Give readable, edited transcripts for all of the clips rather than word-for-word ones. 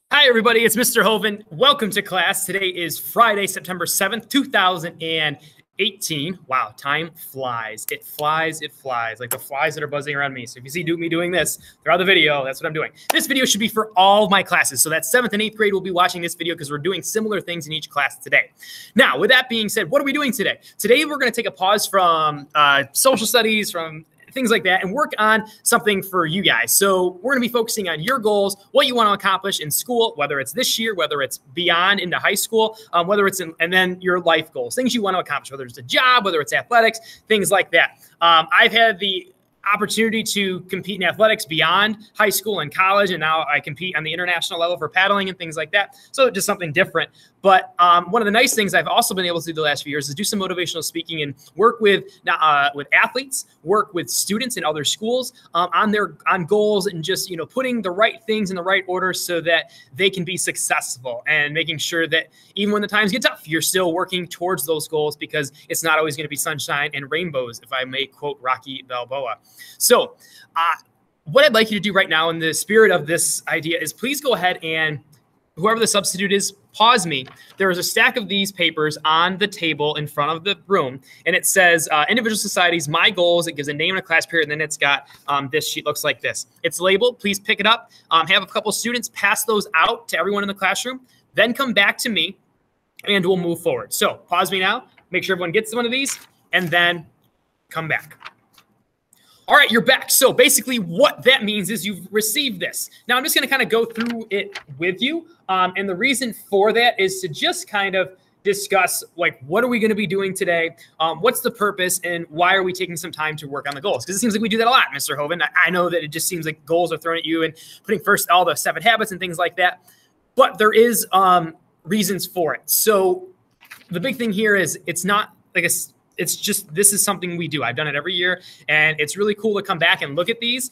Hi, everybody. It's Mr. Hoven. Welcome to class. Today is Friday, September 7th, 2018. Wow, time flies. It flies. It flies like the flies that are buzzing around me. So if you see me doing this throughout the video, that's what I'm doing. This video should be for all of my classes. So that 7th and 8th grade will be watching this video because we're doing similar things in each class today. Now, with that being said, what are we doing today? Today, we're going to take a pause from social studies, from things like that, and work on something for you guys. So we're going to be focusing on your goals, what you want to accomplish in school, whether it's this year, whether it's beyond into high school, whether it's and then your life goals, things you want to accomplish, whether it's a job, whether it's athletics, things like that. I've had the opportunity to compete in athletics beyond high school and college, and now I compete on the international level for paddling and things like that. So just something different. But one of the nice things I've also been able to do the last few years is do some motivational speaking and work with athletes, work with students in other schools on goals, and just putting the right things in the right order so that they can be successful, and making sure that even when the times get tough, you're still working towards those goals, because it's not always going to be sunshine and rainbows, if I may quote Rocky Balboa. So what I'd like you to do right now in the spirit of this idea is please go ahead and, whoever the substitute is, pause me. There is a stack of these papers on the table in front of the room, and it says Individual Societies, My Goals. It gives a name and a class period, and then it's got this sheet looks like this. It's labeled. Please pick it up. Have a couple students pass those out to everyone in the classroom, then come back to me, and we'll move forward. So pause me now. Make sure everyone gets one of these, and then come back. All right, you're back. So basically what that means is you've received this. Now I'm just going to kind of go through it with you. And the reason for that is to just kind of discuss, like, what are we going to be doing today? What's the purpose, and why are we taking some time to work on the goals? Because it seems like we do that a lot, Mr. Hoven. I know that it just seems like goals are thrown at you and putting first all the 7 habits and things like that. But there is reasons for it. So the big thing here is it's not like it's just, this is something we do. I've done it every year, and it's really cool to come back and look at these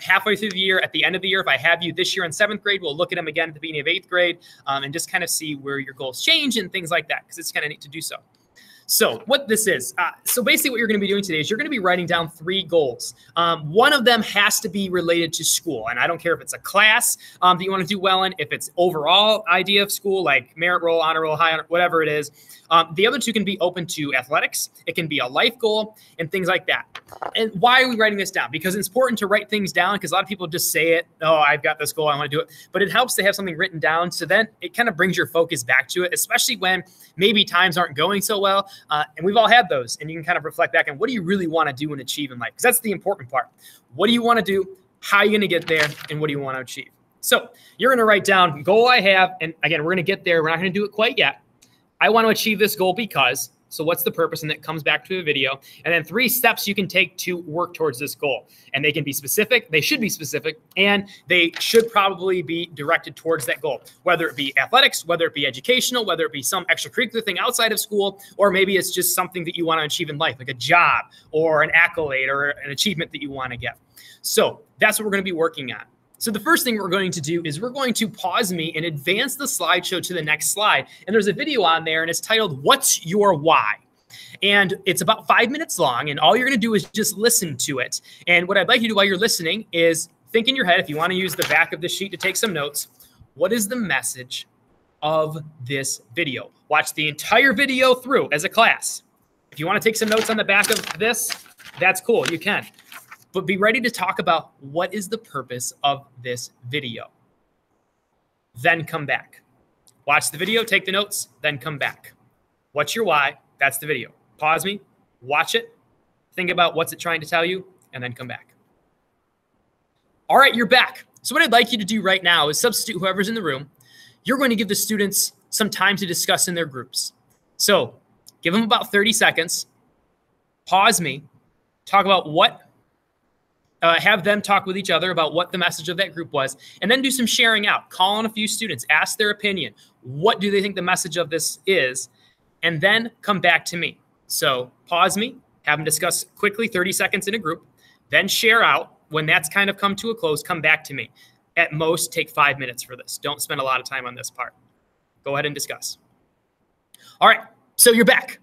halfway through the year, at the end of the year. If I have you this year in 7th grade, we'll look at them again at the beginning of 8th grade and just kind of see where your goals change and things like that, because it's kind of neat to do so. So what this is, so basically what you're going to be doing today is you're going to be writing down 3 goals. One of them has to be related to school. And I don't care if it's a class that you want to do well in, if it's overall idea of school, like merit roll, honor roll, high honor, whatever it is. The other 2 can be open to athletics. It can be a life goal and things like that. And why are we writing this down? Because it's important to write things down, because a lot of people just say it, oh, I've got this goal, I want to do it. But it helps to have something written down, so then it kind of brings your focus back to it, especially when maybe times aren't going so well. And we've all had those, and you can kind of reflect back on what do you really want to do and achieve in life? Because that's the important part. What do you want to do? How are you going to get there? And what do you want to achieve? So you're going to write down goal I have. And again, we're going to get there. We're not going to do it quite yet. I want to achieve this goal because, so what's the purpose? And it comes back to a video. And then 3 steps you can take to work towards this goal. And they can be specific. They should be specific. And they should probably be directed towards that goal, whether it be athletics, whether it be educational, whether it be some extracurricular thing outside of school, or maybe it's just something that you want to achieve in life, like a job or an accolade or an achievement that you want to get. So that's what we're going to be working on. So the first thing we're going to do is we're going to pause me and advance the slideshow to the next slide. And there's a video on there, and it's titled, What's Your Why? And it's about 5 minutes long, and all you're going to do is just listen to it. And what I'd like you to do while you're listening is think in your head, if you want to use the back of the sheet to take some notes, what is the message of this video? Watch the entire video through as a class. If you want to take some notes on the back of this, that's cool, you can. But be ready to talk about what is the purpose of this video. Then come back. Watch the video, take the notes, then come back. What's your why? That's the video. Pause me, watch it, think about what's it trying to tell you, and then come back. All right, you're back. So what I'd like you to do right now is substitute whoever's in the room. You're going to give the students some time to discuss in their groups. So give them about 30 seconds. Pause me, talk about what have them talk with each other about what the message of that group was, and then do some sharing out. Call on a few students, ask their opinion. What do they think the message of this is? And then come back to me. So pause me, have them discuss quickly, 30 seconds in a group, then share out. When that's kind of come to a close, come back to me. At most, take 5 minutes for this. Don't spend a lot of time on this part. Go ahead and discuss. All right, so you're back.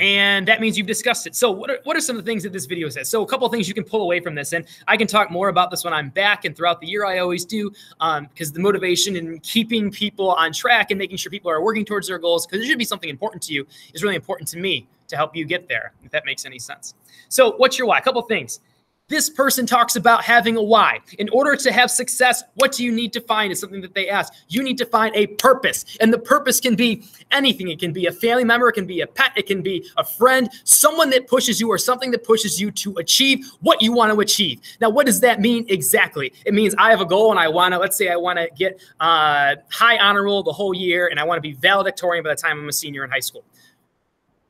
And that means you've discussed it. So what are some of the things that this video says? So a couple of things you can pull away from this. And I can talk more about this when I'm back, and throughout the year I always do, because the motivation in keeping people on track and making sure people are working towards their goals, because it should be something important to you, is really important to me to help you get there, if that makes any sense. So what's your why? A couple of things. This person talks about having a why. In order to have success, what do you need to find is something that they ask. You need to find a purpose. And the purpose can be anything. It can be a family member. It can be a pet. It can be a friend, someone that pushes you, or something that pushes you to achieve what you want to achieve. Now, what does that mean exactly? It means I have a goal and I want to, let's say I want to get high honor roll the whole year, and I want to be valedictorian by the time I'm a senior in high school.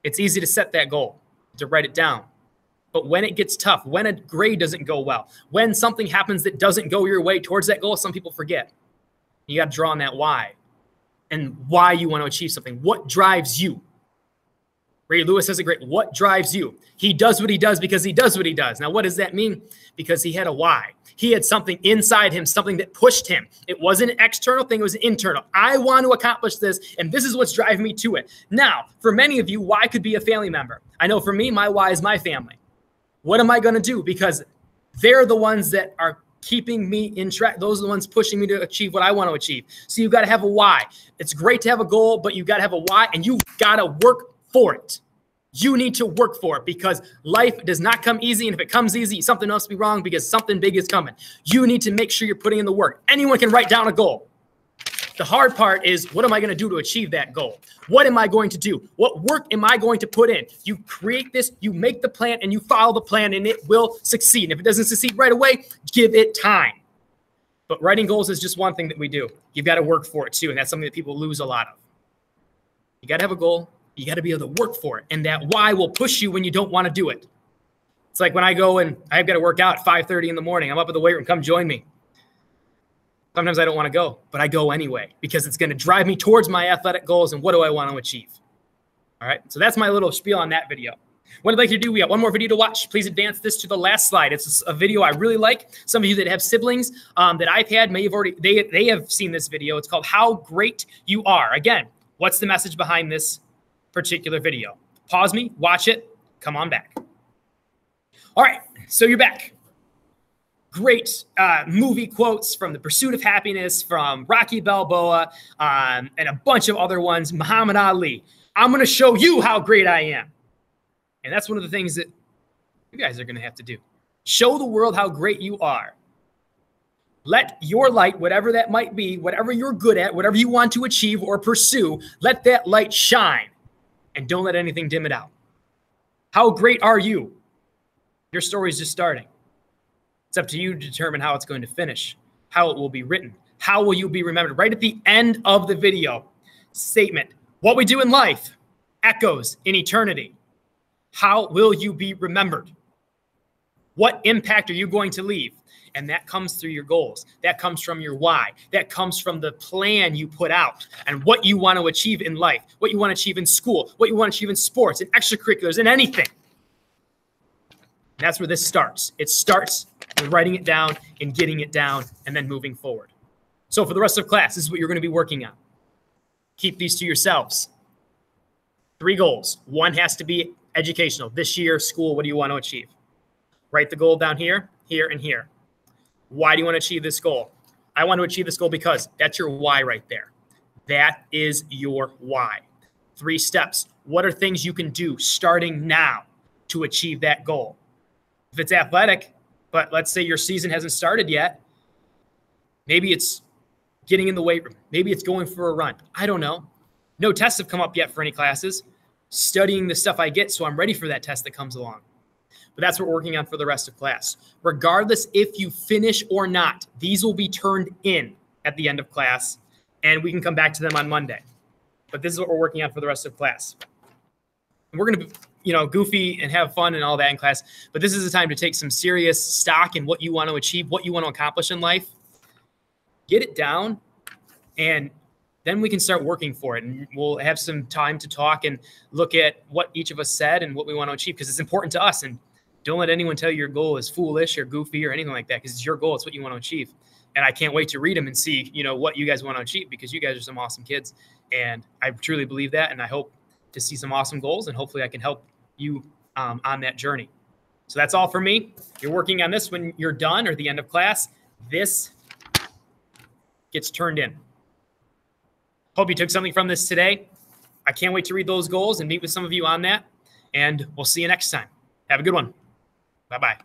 It's easy to set that goal, to write it down. But when it gets tough, when a grade doesn't go well, when something happens that doesn't go your way towards that goal, some people forget. You got to draw on that why, and why you want to achieve something. What drives you? Ray Lewis says it great. What drives you? He does what he does because he does what he does. Now, what does that mean? Because he had a why. He had something inside him, something that pushed him. It wasn't an external thing. It was internal. I want to accomplish this, and this is what's driving me to it. Now, for many of you, why could be a family member. I know for me, my why is my family. What am I going to do? Because they're the ones that are keeping me in track. Those are the ones pushing me to achieve what I want to achieve. So you've got to have a why. It's great to have a goal, but you've got to have a why, and you've got to work for it. You need to work for it, because life does not come easy. And if it comes easy, something must be wrong, because something big is coming. You need to make sure you're putting in the work. Anyone can write down a goal. The hard part is, what am I going to do to achieve that goal? What am I going to do? What work am I going to put in? You create this, you make the plan, and you follow the plan, and it will succeed. And if it doesn't succeed right away, give it time. But writing goals is just one thing that we do. You've got to work for it too, and that's something that people lose a lot of. You got to have a goal. You got to be able to work for it, and that why will push you when you don't want to do it. It's like when I go and I've got to work out at 5:30 in the morning. I'm up at the weight room. Come join me. Sometimes I don't want to go, but I go anyway, because it's going to drive me towards my athletic goals and what do I want to achieve. All right, so that's my little spiel on that video. What I'd like to do, we got one more video to watch. Please advance this to the last slide. It's a video I really like. Some of you that have siblings that I've had may have already, they have seen this video. It's called How Great You Are. Again, what's the message behind this particular video? Pause me, watch it, come on back. All right, so you're back. Great movie quotes from The Pursuit of Happiness, from Rocky Balboa, and a bunch of other ones. Muhammad Ali. I'm going to show you how great I am. And that's one of the things that you guys are going to have to do. Show the world how great you are. Let your light, whatever that might be, whatever you're good at, whatever you want to achieve or pursue, let that light shine. And don't let anything dim it out. How great are you? Your story is just starting. It's up to you to determine how it's going to finish, how it will be written, how will you be remembered. Right at the end of the video, statement, what we do in life echoes in eternity. How will you be remembered? What impact are you going to leave? And that comes through your goals. That comes from your why. That comes from the plan you put out and what you want to achieve in life, what you want to achieve in school, what you want to achieve in sports, in extracurriculars, in anything. That's where this starts. It starts with writing it down and getting it down and then moving forward. So for the rest of class, this is what you're going to be working on. Keep these to yourselves. 3 goals. 1 has to be educational. This year, school, what do you want to achieve? Write the goal down here, here, and here. Why do you want to achieve this goal? I want to achieve this goal because that's your why right there. That is your why. 3 steps. What are things you can do starting now to achieve that goal? If it's athletic, but let's say your season hasn't started yet, maybe it's getting in the weight room. Maybe it's going for a run. I don't know. No tests have come up yet for any classes. Studying the stuff I get so I'm ready for that test that comes along. But that's what we're working on for the rest of class. Regardless if you finish or not, these will be turned in at the end of class, and we can come back to them on Monday. But this is what we're working on for the rest of class. And we're going to be, goofy and have fun and all that in class, but this is the time to take some serious stock in what you want to achieve, what you want to accomplish in life. Get it down, and then we can start working for it. And we'll have some time to talk and look at what each of us said and what we want to achieve, because it's important to us. And don't let anyone tell you your goal is foolish or goofy or anything like that, because it's your goal. It's what you want to achieve. And I can't wait to read them and see, what you guys want to achieve, because you guys are some awesome kids. And I truly believe that. And I hope to see some awesome goals, and hopefully I can help you on that journey. So that's all for me. You're working on this when you're done or the end of class. This gets turned in. Hope you took something from this today. I can't wait to read those goals and meet with some of you on that. And we'll see you next time. Have a good one. Bye-bye.